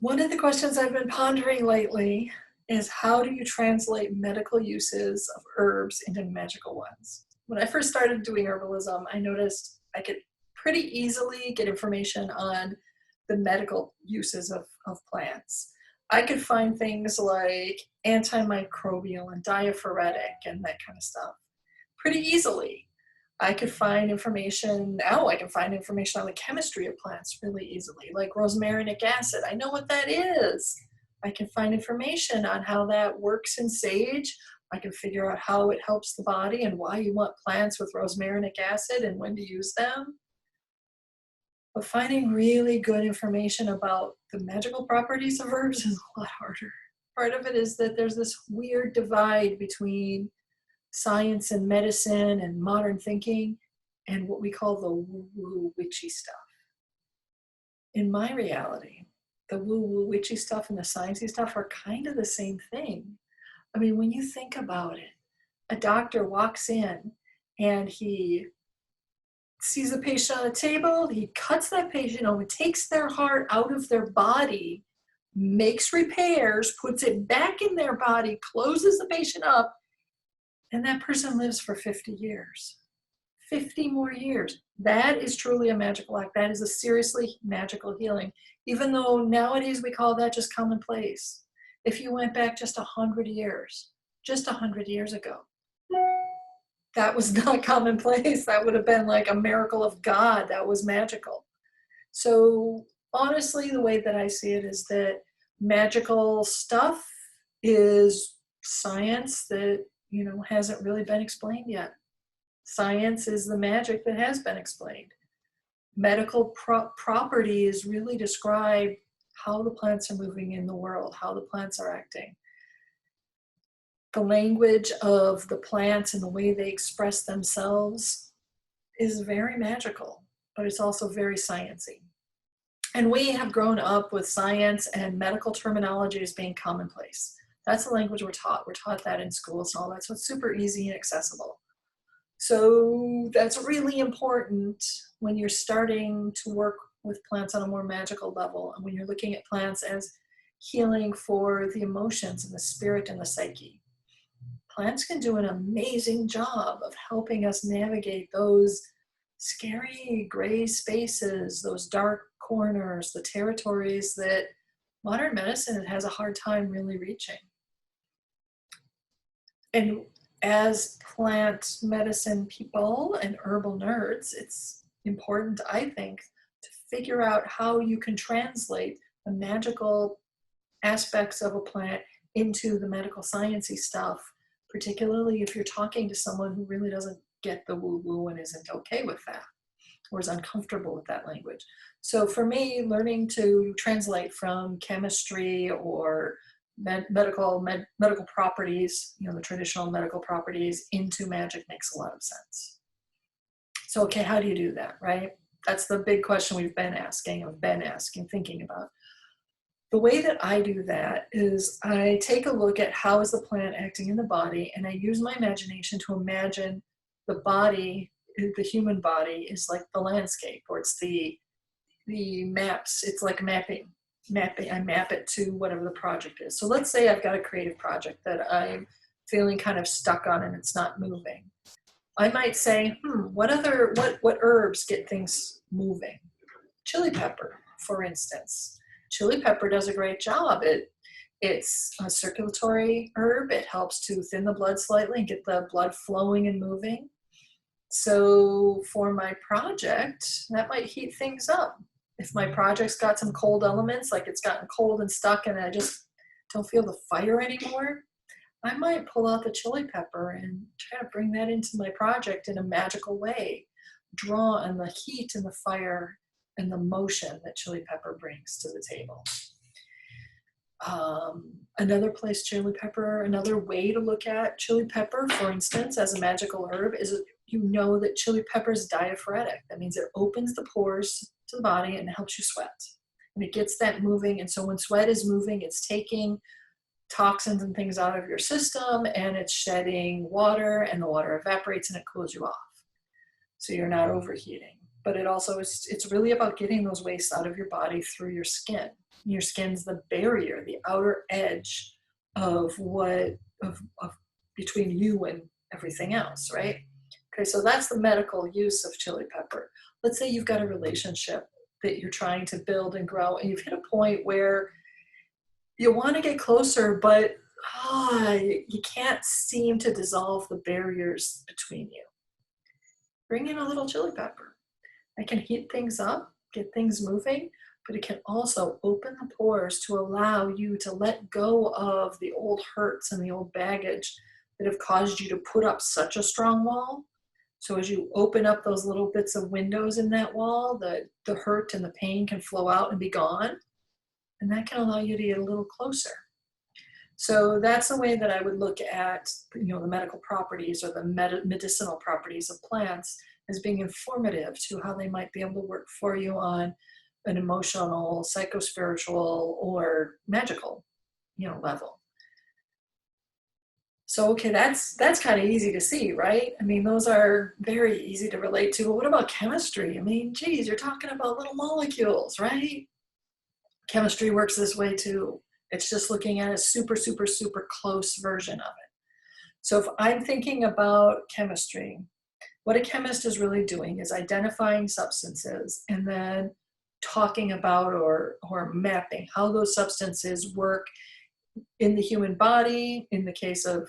One of the questions I've been pondering lately is how do you translate medical uses of herbs into magical ones? When I first started doing herbalism, I noticed I could pretty easily get information on the medical uses of plants. I could find things like antimicrobial and diaphoretic and that kind of stuff pretty easily. I could find information, now I can find information on the chemistry of plants really easily, like rosmarinic acid. I know what that is. I can find information on how that works in sage. I can figure out how it helps the body and why you want plants with rosmarinic acid and when to use them. But finding really good information about the magical properties of herbs is a lot harder. Part of it is that there's this weird divide between science and medicine and modern thinking and what we call the woo-woo witchy stuff. In my reality, the woo-woo witchy stuff and the sciencey stuff are kind of the same thing. I mean, when you think about it, a doctor walks in and he sees a patient on a table, he cuts that patient open, takes their heart out of their body, makes repairs, puts it back in their body, closes the patient up, and that person lives for 50 years. 50 more years. That is truly a magical act. That is a seriously magical healing, even though nowadays we call that just commonplace. If you went back just 100 years, just 100 years ago, that was not commonplace. That would have been like a miracle of God. That was magical. So honestly, the way that I see it is that magical stuff is science that, hasn't really been explained yet. Science is the magic that has been explained. Medical properties really describe how the plants are moving in the world, how the plants are acting. The language of the plants and the way they express themselves is very magical, but it's also very sciencey. And we have grown up with science and medical terminology as being commonplace. That's the language we're taught. We're taught that in schools and all that, so it's super easy and accessible. So that's really important when you're starting to work with plants on a more magical level and when you're looking at plants as healing for the emotions and the spirit and the psyche. Plants can do an amazing job of helping us navigate those scary gray spaces, those dark corners, the territories that modern medicine has a hard time really reaching. And as plant medicine people and herbal nerds, it's important, I think, to figure out how you can translate the magical aspects of a plant into the medical sciencey stuff, particularly if you're talking to someone who really doesn't get the woo-woo and isn't okay with that or is uncomfortable with that language. So for me, learning to translate from chemistry or medical properties, the traditional medical properties into magic makes a lot of sense. So, okay, how do you do that, right? That's the big question we've been asking, thinking about. The way that I do that is I take a look at how is the plant acting in the body, and I use my imagination to imagine the body, the human body is like the landscape, or it's the maps, it's like mapping. I map it to whatever the project is. So let's say I've got a creative project that I'm feeling kind of stuck on and it's not moving. I might say, what herbs get things moving? Chili pepper, for instance. Chili pepper does a great job. It's a circulatory herb. It helps to thin the blood slightly and get the blood flowing and moving. So for my project, that might heat things up. If my project's got some cold elements, like it's gotten cold and stuck and I just don't feel the fire anymore, I might pull out the chili pepper and try to bring that into my project in a magical way. Draw on the heat and the fire and the motion that chili pepper brings to the table. Another way to look at chili pepper, for instance, as a magical herb is that chili pepper is diaphoretic. That means it opens the pores to the body and it helps you sweat. And it gets that moving. And so when sweat is moving, it's taking toxins and things out of your system and it's shedding water, and the water evaporates and it cools you off. So you're not overheating. but it's really about getting those wastes out of your body through your skin. Your skin's the barrier, the outer edge of of between you and everything else, right? Okay, so that's the medical use of chili pepper. Let's say you've got a relationship that you're trying to build and grow, and you've hit a point where you want to get closer, but you can't seem to dissolve the barriers between you. Bring in a little chili pepper. It can heat things up, get things moving, but it can also open the pores to allow you to let go of the old hurts and the old baggage that have caused you to put up such a strong wall. So as you open up those little bits of windows in that wall, the hurt and the pain can flow out and be gone. And that can allow you to get a little closer. So that's the way that I would look at, the medical properties or the medicinal properties of plants as being informative to how they might be able to work for you on an emotional, psychospiritual, or magical, level. So, okay, that's kind of easy to see, right? I mean, those are very easy to relate to. But what about chemistry? I mean, geez, you're talking about little molecules, right? Chemistry works this way too. It's just looking at a super, super, super close version of it. So if I'm thinking about chemistry, what a chemist is really doing is identifying substances and then talking about or mapping how those substances work in the human body, in the case of,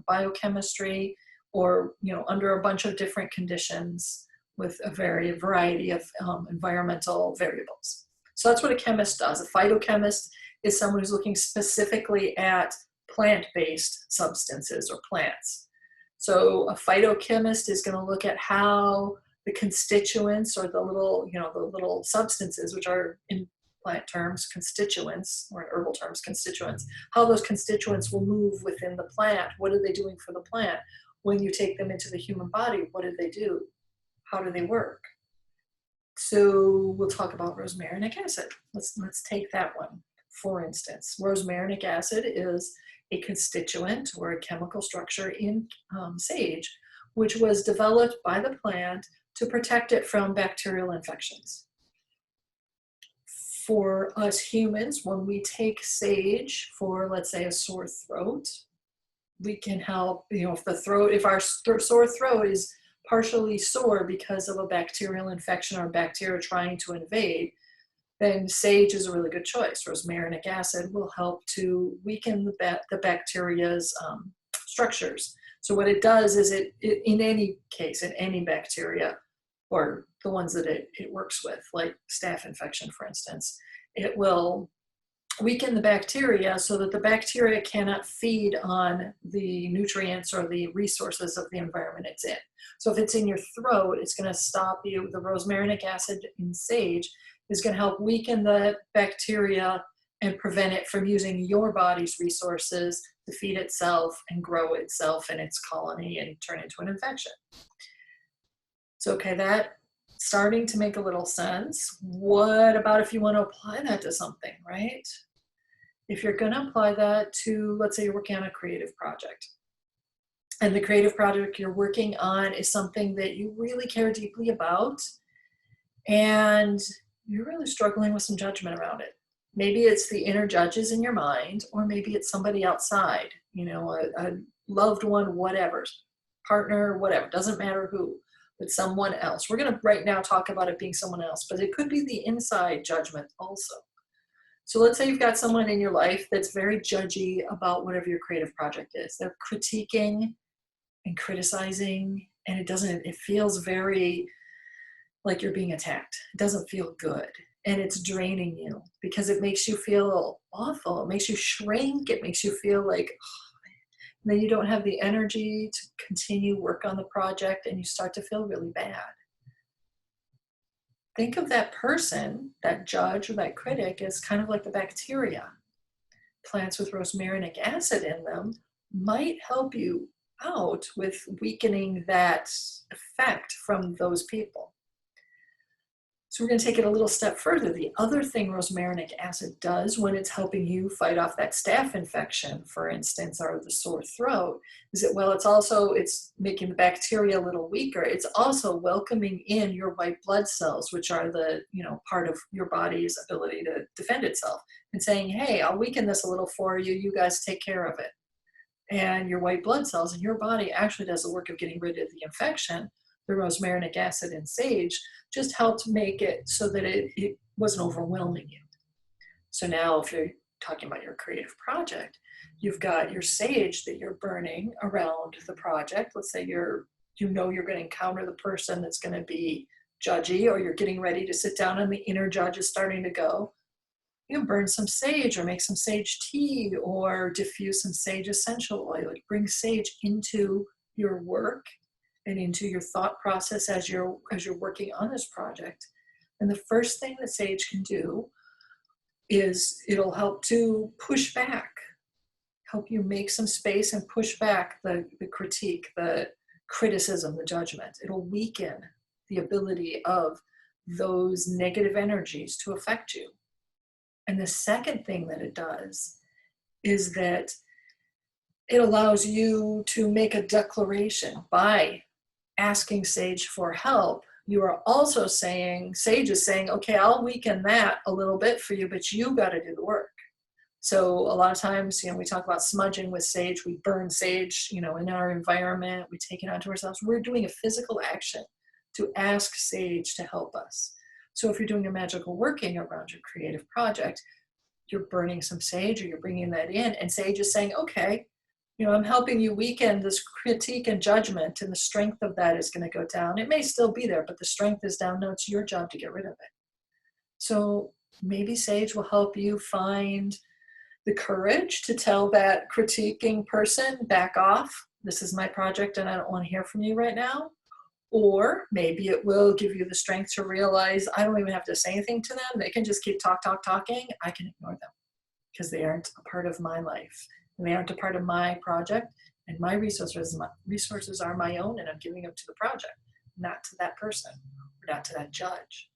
biochemistry, or, under a bunch of different conditions with a variety of environmental variables. So that's what a chemist does. A phytochemist is someone who's looking specifically at plant-based substances or plants. So a phytochemist is going to look at how the constituents or the little substances, which are in plant terms constituents, or in herbal terms constituents, how those constituents will move within the plant. What are they doing for the plant? When you take them into the human body, what do they do? How do they work? So we'll talk about rosmarinic acid. Let's take that one. For instance, rosmarinic acid is a constituent or a chemical structure in sage, which was developed by the plant to protect it from bacterial infections. For us humans, when we take sage for, let's say, a sore throat, we can help, if our sore throat is partially sore because of a bacterial infection or bacteria trying to invade, then sage is a really good choice. Rosmarinic acid will help to weaken the bacteria's structures. So what it does is it in any case, in any bacteria, or the ones that it works with, like staph infection, for instance, it will weaken the bacteria so that the bacteria cannot feed on the nutrients or the resources of the environment it's in. So if it's in your throat, it's going to stop you. The rosmarinic acid in sage is going to help weaken the bacteria and prevent it from using your body's resources to feed itself and grow itself in its colony and turn into an infection. So, okay, that starting to make a little sense. What about if you want to apply that to something, right? If you're going to apply that to, let's say you're working on a creative project, and the creative project you're working on is something that you really care deeply about, and you're really struggling with some judgment around it. Maybe it's the inner judges in your mind, or maybe it's somebody outside, a loved one, whatever, partner, whatever, doesn't matter who, but someone else. We're going to right now talk about it being someone else, but it could be the inside judgment also. So let's say you've got someone in your life that's very judgy about whatever your creative project is. They're critiquing and criticizing, and it feels very like you're being attacked. It doesn't feel good, and it's draining you because it makes you feel awful. It makes you shrink. It makes you feel like then you don't have the energy to continue work on the project, and you start to feel really bad. Think of that person, that judge or that critic, as kind of like the bacteria. Plants with rosmarinic acid in them might help you out with weakening that effect from those people. So we're going to take it a little step further. The other thing rosmarinic acid does when it's helping you fight off that staph infection, for instance, or the sore throat, is that while it's making the bacteria a little weaker, it's also welcoming in your white blood cells, which are the, part of your body's ability to defend itself, and saying, hey, I'll weaken this a little for you. You guys take care of it. And your white blood cells in your body actually does the work of getting rid of the infection. The rosmarinic acid and sage just helped make it so that it wasn't overwhelming you. So now if you're talking about your creative project, you've got your sage that you're burning around the project. Let's say you're going to encounter the person that's going to be judgy, or you're getting ready to sit down and the inner judge is starting to go. You can burn some sage or make some sage tea or diffuse some sage essential oil. Bring sage into your work and into your thought process as you're working on this project. And the first thing that sage can do is it'll help to push back, help you make some space and push back the critique, the criticism, the judgment. It'll weaken the ability of those negative energies to affect you. And the second thing that it does is that it allows you to make a declaration by asking sage for help. You are also saying, sage is saying, okay, I'll weaken that a little bit for you, but you got to do the work. So a lot of times, we talk about smudging with sage. We burn sage, in our environment. We take it onto ourselves. We're doing a physical action to ask sage to help us. So if you're doing a magical working around your creative project, you're burning some sage or you're bringing that in, and sage is saying, okay, I'm helping you weaken this critique and judgment, and the strength of that is going to go down. It may still be there, but the strength is down. Now it's your job to get rid of it. So maybe sage will help you find the courage to tell that critiquing person, back off. This is my project and I don't want to hear from you right now. Or maybe it will give you the strength to realize I don't even have to say anything to them. They can just keep talking. I can ignore them because they aren't a part of my life. And they aren't a part of my project, and my resources are my own, and I'm giving them to the project, not to that person, or not to that judge.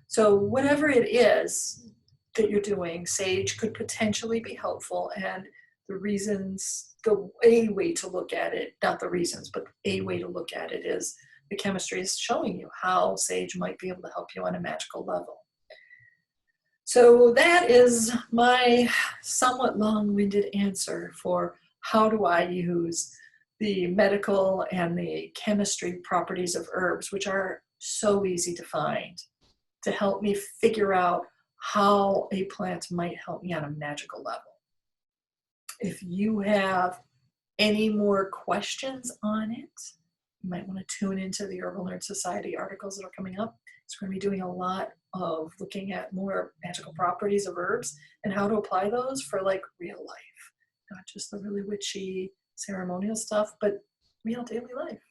So whatever it is that you're doing, sage could potentially be helpful, and a way to look at it, not the reasons, but a way to look at it is the chemistry is showing you how sage might be able to help you on a magical level. So that is my somewhat long-winded answer for how do I use the medical and the chemistry properties of herbs, which are so easy to find, to help me figure out how a plant might help me on a magical level. If you have any more questions on it, you might want to tune into the Herbal Nerd Society articles that are coming up. It's going to be doing a lot of looking at more magical properties of herbs and how to apply those for real life, not just the really witchy ceremonial stuff, but real daily life.